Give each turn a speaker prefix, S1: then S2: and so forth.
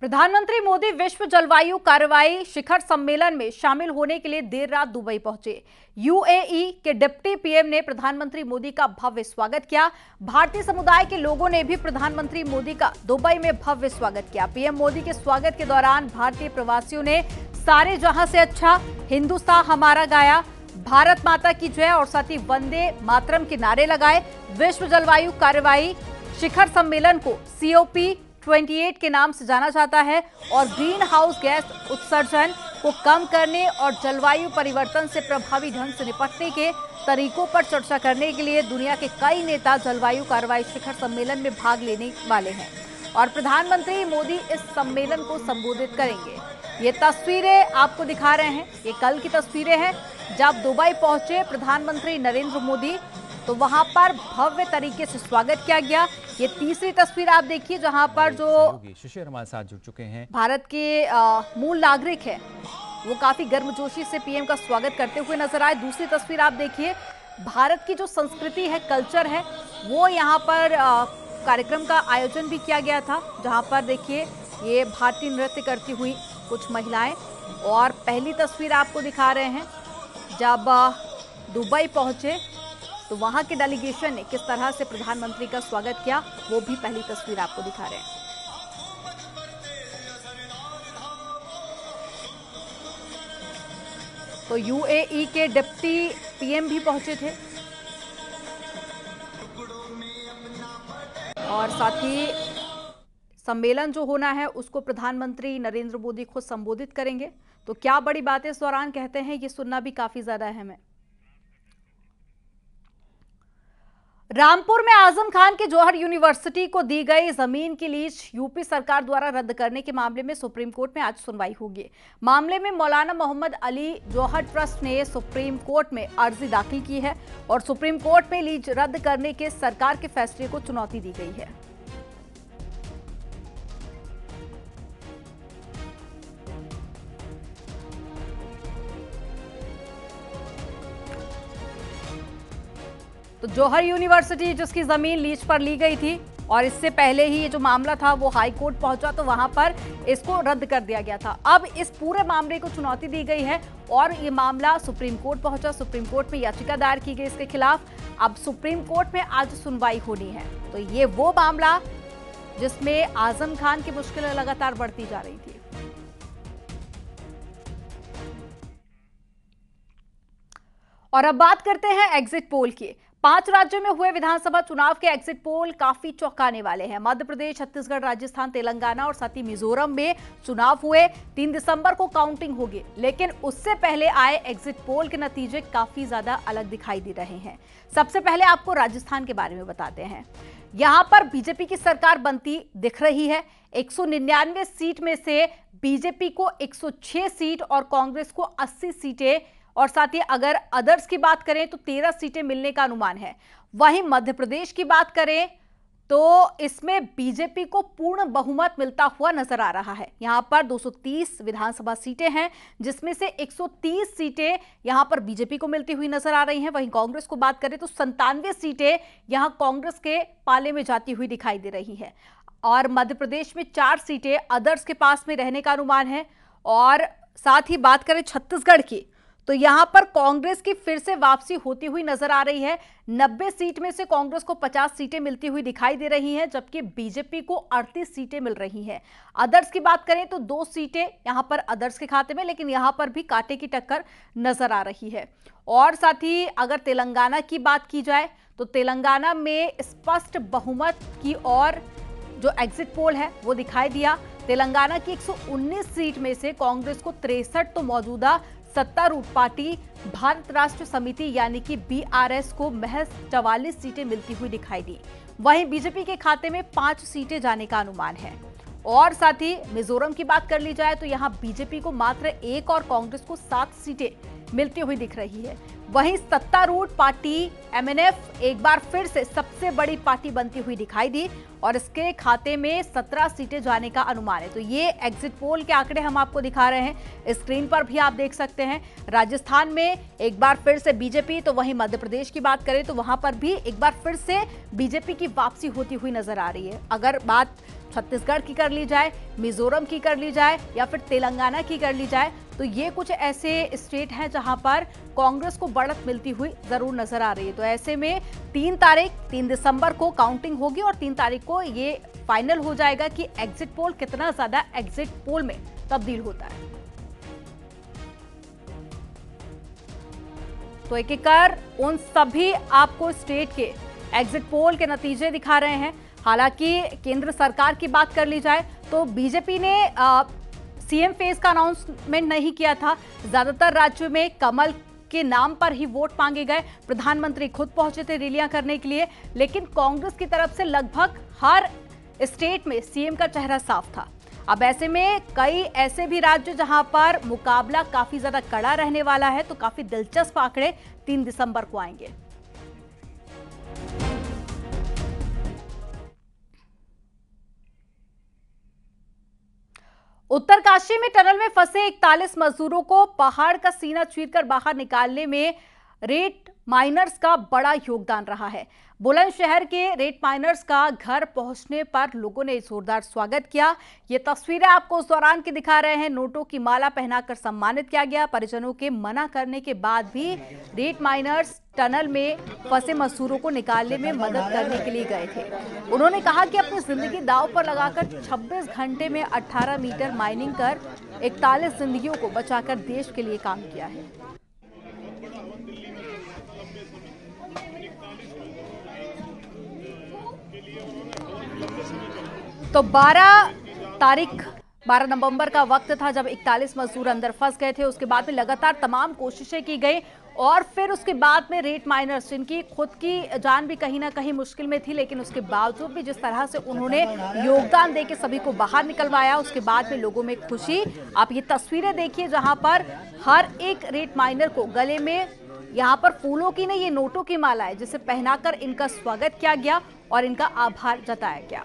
S1: प्रधानमंत्री मोदी विश्व जलवायु कार्रवाई शिखर सम्मेलन में शामिल होने के लिए देर रात दुबई पहुंचे। यूएई के डिप्टी पीएम ने प्रधानमंत्री मोदी का भव्य स्वागत किया। भारतीय समुदाय के लोगों ने भी प्रधानमंत्री मोदी का दुबई में भव्य स्वागत किया। पीएम मोदी के स्वागत के दौरान भारतीय प्रवासियों ने सारे जहां से अच्छा, हिंदुस्तान हमारा गाया, भारत माता की जय और साथ ही वंदे मातरम के नारे लगाए। विश्व जलवायु कार्रवाई शिखर सम्मेलन को COP28 के नाम से जाना जाता है और ग्रीन हाउस गैस उत्सर्जन को कम करने और जलवायु परिवर्तन से प्रभावी ढंग से निपटने के तरीकों पर चर्चा करने के लिए दुनिया के कई नेता जलवायु कार्रवाई शिखर सम्मेलन में भाग लेने वाले हैं और प्रधानमंत्री मोदी इस सम्मेलन को संबोधित करेंगे। ये तस्वीरें आपको दिखा रहे हैं, ये कल की तस्वीरें हैं जब दुबई पहुंचे प्रधानमंत्री नरेंद्र मोदी, तो वहां पर भव्य तरीके से स्वागत किया गया। ये तीसरी तस्वीर आप देखिए जहां पर जो
S2: शिशिर हमारे साथ जुड़ चुके हैं,
S1: भारत के मूल नागरिक है, वो काफी गर्मजोशी से पीएम का स्वागत करते हुए नजर आए। दूसरी तस्वीर आप देखिए, भारत की जो संस्कृति है, कल्चर है, वो यहाँ पर कार्यक्रम का आयोजन भी किया गया था, जहां पर देखिए ये भारतीय नृत्य करती हुई कुछ महिलाएं। और पहली तस्वीर आपको दिखा रहे हैं जब दुबई पहुंचे तो वहां के डेलीगेशन ने किस तरह से प्रधानमंत्री का स्वागत किया, वो भी पहली तस्वीर आपको दिखा रहे हैं। तो यूएई के डिप्टी पीएम भी पहुंचे थे और साथ ही सम्मेलन जो होना है उसको प्रधानमंत्री नरेंद्र मोदी खुद संबोधित करेंगे। तो क्या बड़ी बातें इस दौरान कहते हैं, ये सुनना भी काफी ज्यादा अहम है। रामपुर में आजम खान के जौहर यूनिवर्सिटी को दी गई जमीन की लीज यूपी सरकार द्वारा रद्द करने के मामले में सुप्रीम कोर्ट में आज सुनवाई होगी। मामले में मौलाना मोहम्मद अली जौहर ट्रस्ट ने सुप्रीम कोर्ट में अर्जी दाखिल की है और सुप्रीम कोर्ट में लीज रद्द करने के सरकार के फैसले को चुनौती दी गई है। तो जौहर यूनिवर्सिटी जिसकी जमीन लीज पर ली गई थी और इससे पहले ही ये जो मामला था वो हाई कोर्ट पहुंचा, तो वहां पर इसको रद्द कर दिया गया था। अब इस पूरे मामले को चुनौती दी गई है और ये मामला सुप्रीम कोर्ट पहुंचा। सुप्रीम कोर्ट में याचिका दायर की गई इसके खिलाफ। अब सुप्रीम कोर्ट में आज सुनवाई होनी है। तो ये वो मामला जिसमें आजम खान की मुश्किलें लगातार बढ़ती जा रही थी। और अब बात करते हैं एग्जिट पोल की। 5 राज्यों में हुए विधानसभा चुनाव के एग्जिट पोल काफी चौंकाने वाले हैं। मध्य प्रदेश, छत्तीसगढ़, राजस्थान, तेलंगाना और साथ ही मिजोरम में चुनाव हुए। 3 दिसंबर को काउंटिंग होगी, लेकिन उससे पहले आए एग्जिट पोल के नतीजे काफी ज्यादा अलग दिखाई दे रहे हैं। सबसे पहले आपको राजस्थान के बारे में बताते हैं। यहां पर बीजेपी की सरकार बनती दिख रही है। 199 सीट में से बीजेपी को 106 सीट और कांग्रेस को 80 सीटें और साथ ही अगर अदर्स की बात करें तो 13 सीटें मिलने का अनुमान है। वहीं मध्य प्रदेश की बात करें तो इसमें बीजेपी को पूर्ण बहुमत मिलता हुआ नजर आ रहा है। यहां पर 230 विधानसभा सीटें हैं, जिसमें से 130 सीटें यहां पर बीजेपी को मिलती हुई नजर आ रही हैं। वहीं कांग्रेस को बात करें तो 97 सीटें यहां कांग्रेस के पाले में जाती हुई दिखाई दे रही है और मध्य प्रदेश में 4 सीटें अदर्स के पास में रहने का अनुमान है। और साथ ही बात करें छत्तीसगढ़ की तो यहां पर कांग्रेस की फिर से वापसी होती हुई नजर आ रही है। 90 सीट में से कांग्रेस को 50 सीटें मिलती हुई दिखाई दे रही हैं, जबकि बीजेपी को 38 सीटें मिल रही हैं। अदर्स की बात करें तो 2 सीटें यहां पर अदर्स के खाते में, लेकिन यहां पर भी कांटे की टक्कर नजर आ रही है। और साथ ही अगर तेलंगाना की बात की जाए तो तेलंगाना में स्पष्ट बहुमत की और जो एग्जिट पोल है वो दिखाई दिया। तेलंगाना की 119 सीट में से कांग्रेस को 63 तो मौजूदा सत्तारूढ़ पार्टी भारत राष्ट्र समिति यानी कि BRS को महज 44 सीटें मिलती हुई दिखाई दी। वहीं बीजेपी के खाते में 5 सीटें जाने का अनुमान है। और साथ ही मिजोरम की बात कर ली जाए तो यहां बीजेपी को मात्र 1 और कांग्रेस को 7 सीटें मिलती हुई दिख रही है। वहीं सत्तारूढ़ पार्टी MNF एक बार फिर से सबसे बड़ी पार्टी बनती हुई दिखाई दी और इसके खाते में 17 सीटें जाने का अनुमान है। तो ये एग्जिट पोल के आंकड़े हम आपको दिखा रहे हैं, स्क्रीन पर भी आप देख सकते हैं। राजस्थान में एक बार फिर से बीजेपी, तो वहीं मध्य प्रदेश की बात करें तो वहां पर भी एक बार फिर से बीजेपी की वापसी होती हुई नजर आ रही है। अगर बात छत्तीसगढ़ की कर ली जाए, मिजोरम की कर ली जाए या फिर तेलंगाना की कर ली जाए, तो ये कुछ ऐसे स्टेट हैं जहां पर कांग्रेस को बढ़त मिलती हुई जरूर नजर आ रही है। तो ऐसे में 3 दिसंबर को काउंटिंग होगी और 3 तारीख को ये फाइनल हो जाएगा कि एग्जिट पोल कितना ज्यादा एग्जिट पोल में तब्दील होता है। तो एक एक कर उन सभी आपको स्टेट के एग्जिट पोल के नतीजे दिखा रहे हैं। हालांकि केंद्र सरकार की बात कर ली जाए तो बीजेपी ने सीएम फेज का अनाउंसमेंट नहीं किया था। ज्यादातर राज्यों में कमल के नाम पर ही वोट मांगे गए। प्रधानमंत्री खुद पहुंचे थे रैलियां करने के लिए, लेकिन कांग्रेस की तरफ से लगभग हर स्टेट में सीएम का चेहरा साफ था। अब ऐसे में कई ऐसे भी राज्य जहां पर मुकाबला काफी ज्यादा कड़ा रहने वाला है, तो काफी दिलचस्प आंकड़े 3 दिसंबर को आएंगे। उत्तरकाशी में टनल में फंसे 41 मजदूरों को पहाड़ का सीना चीरकर बाहर निकालने में रेत माइनर्स का बड़ा योगदान रहा है। बुलंदशहर के रेत माइनर्स का घर पहुंचने पर लोगों ने जोरदार स्वागत किया। ये तस्वीरें आपको उस दौरान की दिखा रहे हैं। नोटों की माला पहनाकर सम्मानित किया गया। परिजनों के मना करने के बाद भी रेत माइनर्स टनल में फंसे मजदूरों को निकालने में मदद करने के लिए गए थे। उन्होंने कहा कि अपनी जिंदगी दांव पर लगाकर 26 घंटे में 18 मीटर माइनिंग कर 41 जिंदगियों को बचाकर देश के लिए काम किया है। तो 12 नवंबर का वक्त था जब 41 मजदूर अंदर फंस गए थे। उसके बाद में लगातार तमाम कोशिशें की गई और फिर उसके बाद में रेत माइनर्स, जिनकी खुद की जान भी कहीं ना कहीं मुश्किल में थी, लेकिन उसके बावजूद भी जिस तरह से उन्होंने योगदान देके सभी को बाहर निकलवाया, उसके बाद में लोगों में खुशी। आप ये तस्वीरें देखिए जहां पर हर एक रेत माइनर को गले में यहाँ पर फूलों की नहीं, ये नोटों की माला है जिसे पहनाकर इनका स्वागत किया गया और इनका आभार जताया गया।